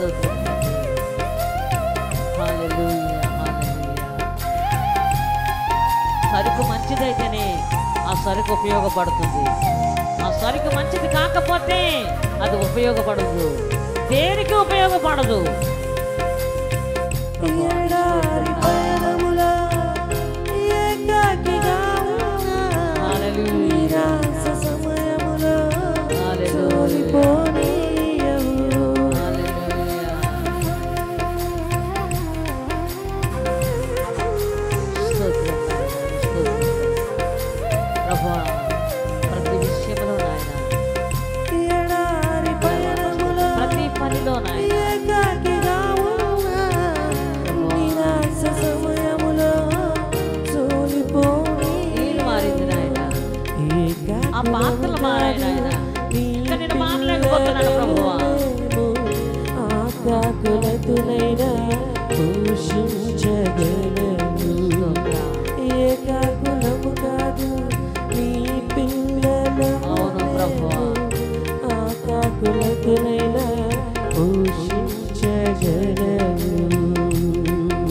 స్తోత్రం. హల్లెలూయా, హల్లెలూయా. సరుకు మంచిదైతేనే ఆ సరుకు ఉపయోగపడుతుంది. ఆ సరుకు మంచిది కాకపోతే అది ఉపయోగపడదు, దేనికి ఉపయోగపడదు. ప్రతి విషయంలో నాయన, ప్రతి పనిలో నాయన నీళ్ళు మారింది నాయన, ఆ పాత్రలు మారాయి నాయన. ఇంకా నేను మారలేకపోతున్నాను ప్రభువా. అవును ప్రభువా.